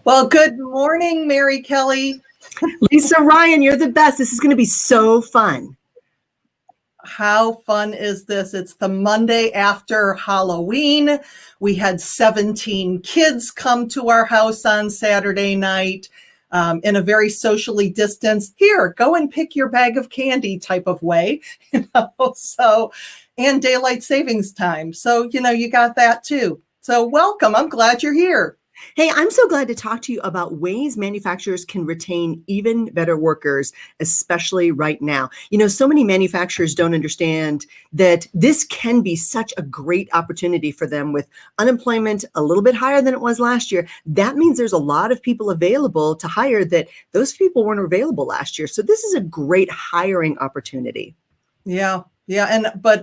Well, good morning, Mary Kelly. Lisa Ryan, you're the best. This is going to be so fun. How fun is this? It's the Monday after Halloween. We had 17 kids come to our house on Saturday night in a very socially distanced, here, go and pick your bag of candy type of way, and daylight savings time. So, you got that too. So welcome. I'm glad you're here. Hey, I'm so glad to talk to you about ways manufacturers can retain even better workers, especially right now. So many manufacturers don't understand that this can be such a great opportunity for them with unemployment a little bit higher than it was last year. That means there's a lot of people available to hire that those people weren't available last year. So this is a great hiring opportunity. Yeah.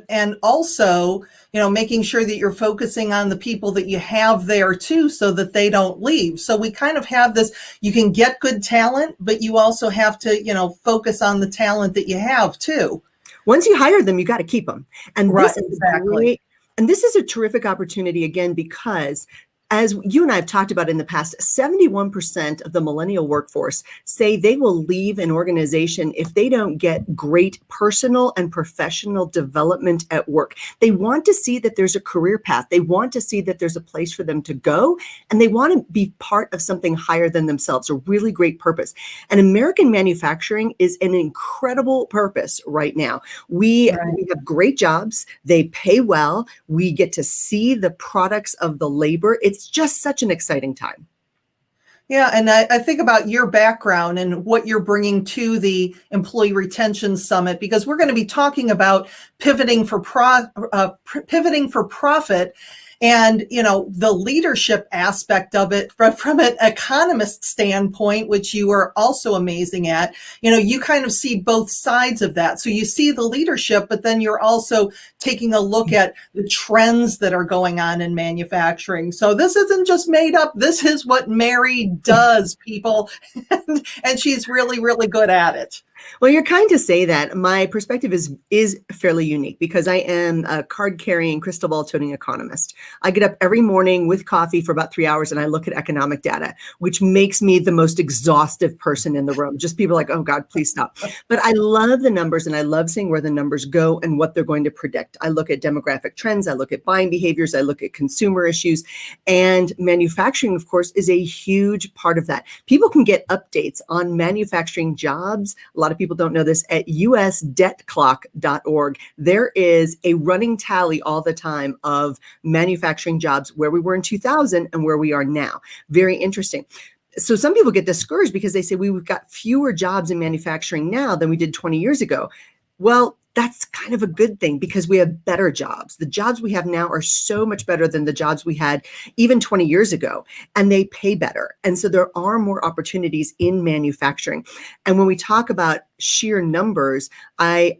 And also, making sure that you're focusing on the people that you have there too, so that they don't leave. So we kind of have this, you can get good talent, but you also have to, focus on the talent that you have too. Once you hire them, you got to keep them. And right, this is exactly. great. And this is a terrific opportunity again, because as you and I have talked about in the past, 71% of the millennial workforce say they will leave an organization if they don't get great personal and professional development at work. They want to see that there's a career path. They want to see that there's a place for them to go, and they want to be part of something higher than themselves, a really great purpose. And American manufacturing is an incredible purpose right now. We have great jobs. They pay well. We get to see the products of the labor. It's just such an exciting time. Yeah, and I think about your background and what you're bringing to the Employee Retention Summit, because we're going to be talking about pivoting for profit, and the leadership aspect of it from an economist standpoint, which you are also amazing at. You kind of see both sides of that. So you see the leadership, but then you're also taking a look at the trends that are going on in manufacturing. So this isn't just made up. This is what Mary does, people, and she's really, really good at it. Well, you're kind to say that. My perspective is fairly unique because I am a card-carrying, crystal ball-toting economist. I get up every morning with coffee for about 3 hours and I look at economic data, which makes me the most exhaustive person in the room. Just people like, oh God, please stop. But I love the numbers and I love seeing where the numbers go and what they're going to predict. I look at demographic trends, I look at buying behaviors, I look at consumer issues, and manufacturing, of course, is a huge part of that. People can get updates on manufacturing jobs. A lot of people don't know this, at usdebtclock.org. There is a running tally all the time of manufacturing jobs, where we were in 2000 and where we are now. Very interesting. So some people get discouraged because they say we've got fewer jobs in manufacturing now than we did 20 years ago. Well, that's kind of a good thing because we have better jobs. The jobs we have now are so much better than the jobs we had even 20 years ago, and they pay better. And so there are more opportunities in manufacturing. And when we talk about sheer numbers, I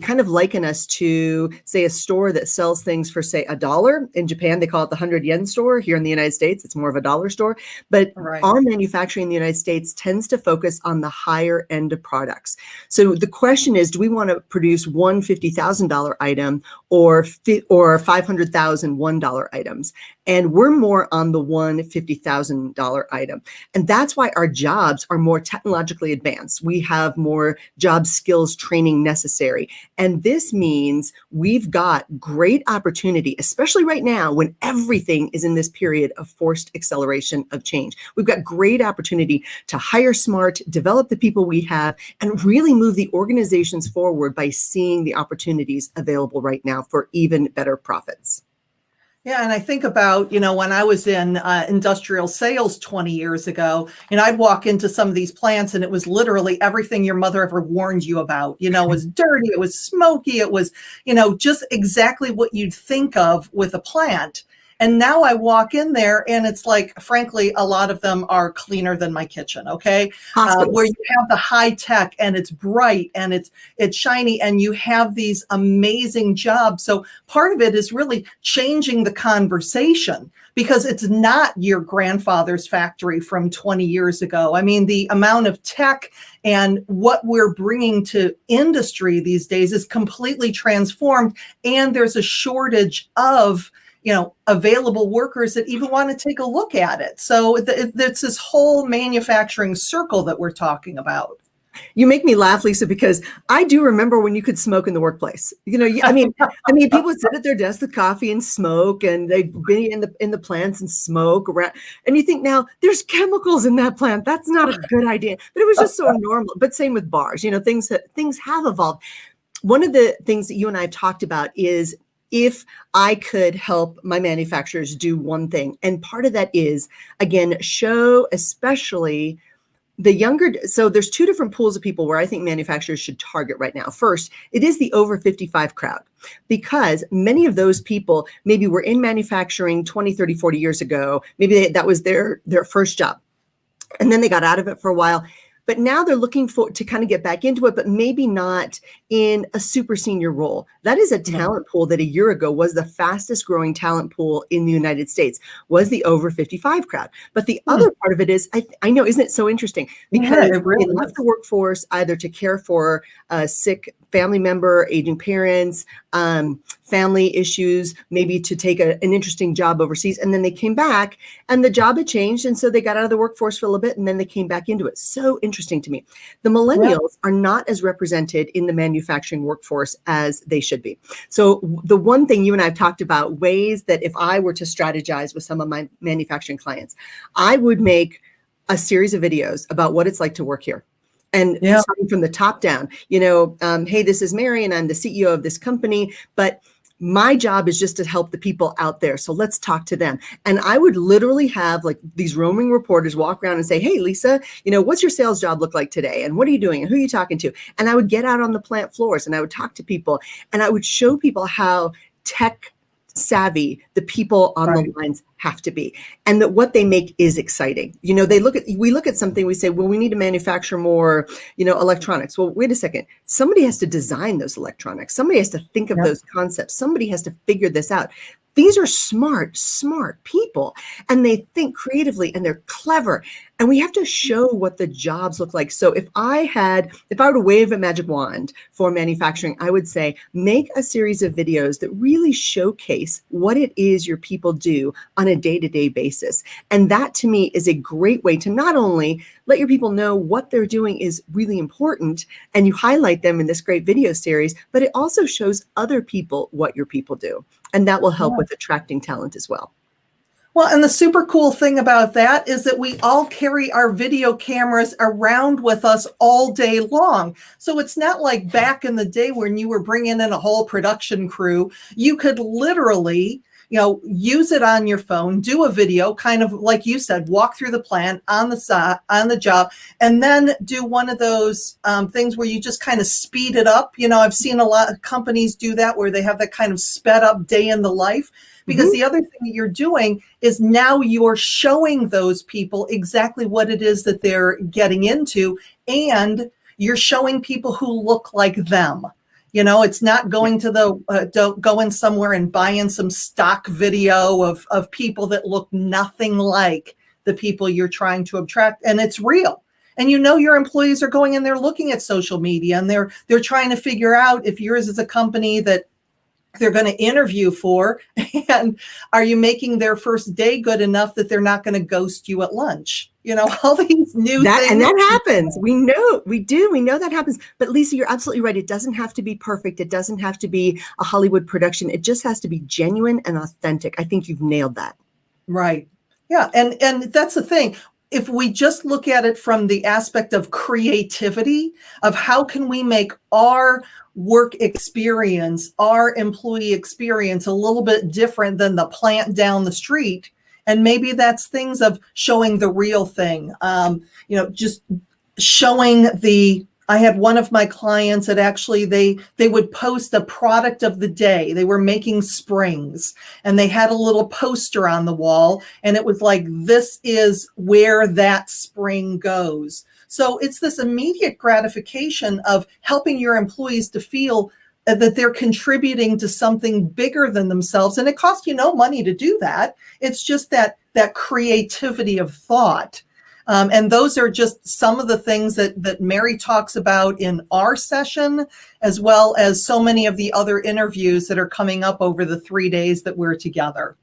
kind of liken us to, say, a store that sells things for, say, $1. In Japan, they call it the 100 yen store. Here in the United States, it's more of a dollar store. But our manufacturing in the United States tends to focus on the higher end of products. So the question is, do we want to produce one $50,000 item or $500,000 $1 items? And we're more on the one $50,000 item. And that's why our jobs are more technologically advanced. We have more job skills training necessary. And this means we've got great opportunity, especially right now when everything is in this period of forced acceleration of change. We've got great opportunity to hire smart, develop the people we have, and really move the organizations forward by seeing the opportunities available right now for even better profits. Yeah, and I think about, when I was in industrial sales 20 years ago, I'd walk into some of these plants and it was literally everything your mother ever warned you about. It was dirty, it was smoky, it was, just exactly what you'd think of with a plant. And now I walk in there and it's like, frankly, a lot of them are cleaner than my kitchen, okay? Where you have the high tech and it's bright and it's shiny and you have these amazing jobs. So part of it is really changing the conversation because it's not your grandfather's factory from 20 years ago. I mean, the amount of tech and what we're bringing to industry these days is completely transformed, and there's a shortage of available workers that even want to take a look at it. So it's this whole manufacturing circle that we're talking about. You make me laugh, Lisa, because I do remember when you could smoke in the workplace. I mean, people would sit at their desk with coffee and smoke, and they'd be in the plants and smoke around. And you think now there's chemicals in that plant. That's not a good idea. But it was just so normal. But same with bars. Things have evolved. One of the things that you and I have talked about is if I could help my manufacturers do one thing, and part of that is, again, show especially the younger. So there's two different pools of people where I think manufacturers should target right now. First, it is the over 55 crowd, because many of those people maybe were in manufacturing 20, 30, 40 years ago. Maybe that was their first job, and then they got out of it for a while. But now they're looking to kind of get back into it, but maybe not in a super senior role. That is a talent pool that a year ago was the fastest growing talent pool in the United States, was the over 55 crowd. But the other part of it is, I know, isn't it so interesting? Because they left the workforce either to care for a sick family member, aging parents, family issues, maybe to take an interesting job overseas. And then they came back and the job had changed. And so they got out of the workforce for a little bit and then they came back into it. So interesting to me. The millennials are not as represented in the manufacturing workforce as they should be. So the one thing you and I have talked about, ways that if I were to strategize with some of my manufacturing clients, I would make a series of videos about what it's like to work here. And starting from the top down, hey, this is Mary and I'm the CEO of this company, but my job is just to help the people out there. So let's talk to them. And I would literally have like these roaming reporters walk around and say, hey, Lisa, what's your sales job look like today? And what are you doing? And who are you talking to? And I would get out on the plant floors and I would talk to people and I would show people how tech savvy the people on the lines have to be, and that what they make is exciting. We look at something, we say, well, we need to manufacture more, electronics. Well, wait a second. Somebody has to design those electronics. Somebody has to think of those concepts. Somebody has to figure this out. These are smart people, and they think creatively and they're clever. And we have to show what the jobs look like. So if I were to wave a magic wand for manufacturing, I would say, make a series of videos that really showcase what it is your people do on a day-to-day basis. And that to me is a great way to not only let your people know what they're doing is really important, and you highlight them in this great video series, but it also shows other people what your people do. And that will help with attracting talent as well. Well, and the super cool thing about that is that we all carry our video cameras around with us all day long. So it's not like back in the day when you were bringing in a whole production crew. You could literally, use it on your phone, do a video, kind of like you said, walk through the plant on the job, and then do one of those things where you just kind of speed it up. I've seen a lot of companies do that where they have that kind of sped up day in the life. Because the other thing that you're doing is now you're showing those people exactly what it is that they're getting into, and you're showing people who look like them. It's not going to going somewhere and buying some stock video of people that look nothing like the people you're trying to attract, and it's real. And your employees are going in there looking at social media, and they're trying to figure out if yours is a company that they're going to interview for, and are you making their first day good enough that they're not going to ghost you at lunch? All these new things. And that happens. We know that happens. But Lisa, you're absolutely right. It doesn't have to be perfect. It doesn't have to be a Hollywood production. It just has to be genuine and authentic. I think you've nailed that. Right. Yeah. And that's the thing. If we just look at it from the aspect of creativity, of how can we make our work experience, our employee experience a little bit different than the plant down the street. And maybe that's things of showing the real thing, just showing I had one of my clients that actually they would post a product of the day. They were making springs, and they had a little poster on the wall, and it was like, this is where that spring goes. So it's this immediate gratification of helping your employees to feel that they're contributing to something bigger than themselves. And it costs you no money to do that. It's just that creativity of thought And those are just some of the things that Mary talks about in our session, as well as so many of the other interviews that are coming up over the 3 days that we're together.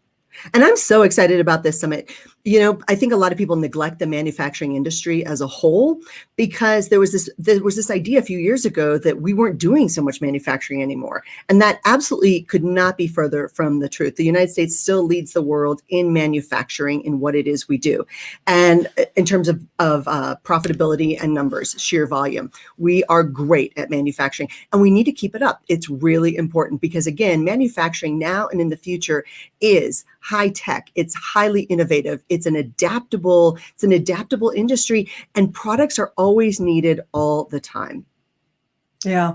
And I'm so excited about this summit. I think a lot of people neglect the manufacturing industry as a whole because there was this idea a few years ago that we weren't doing so much manufacturing anymore. And that absolutely could not be further from the truth. The United States still leads the world in manufacturing in what it is we do. And in terms of profitability and numbers, sheer volume, we are great at manufacturing and we need to keep it up. It's really important because, again, manufacturing now and in the future is high tech. It's highly innovative. It's an adaptable industry, and products are always needed all the time. Yeah.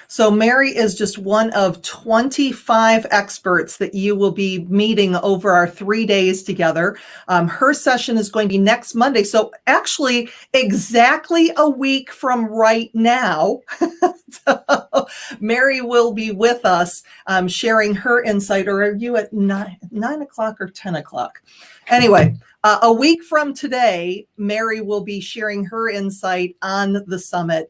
So Mary is just one of 25 experts that you will be meeting over our 3 days together. Her session is going to be next Monday. So actually exactly a week from right now, so Mary will be with us sharing her insight. Or are you at 9 o'clock or 10 o'clock? Anyway, a week from today, Mary will be sharing her insight on the summit.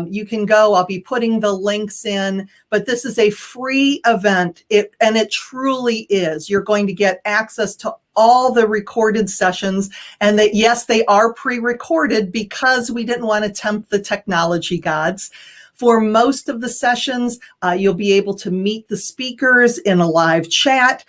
You can go, I'll be putting the links in, but this is a free event. And it truly is. You're going to get access to all the recorded sessions, and that, yes, they are pre-recorded because we didn't want to tempt the technology gods. For most of the sessions, you'll be able to meet the speakers in a live chat.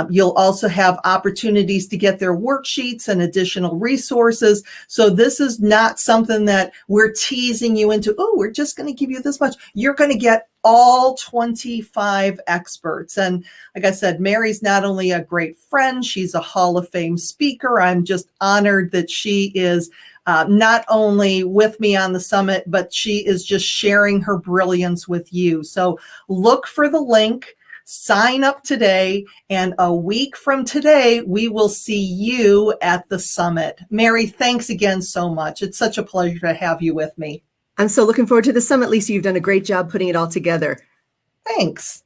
You'll also have opportunities to get their worksheets and additional resources. So this is not something that we're teasing you into, oh, we're just going to give you this much. You're going to get all 25 experts. And like I said, Mary's not only a great friend, she's a Hall of Fame speaker. I'm just honored that she is not only with me on the summit, but she is just sharing her brilliance with you. So look for the link, sign up today, and a week from today, we will see you at the summit. Mary, thanks again so much. It's such a pleasure to have you with me. I'm so looking forward to the summit, Lisa. You've done a great job putting it all together. Thanks.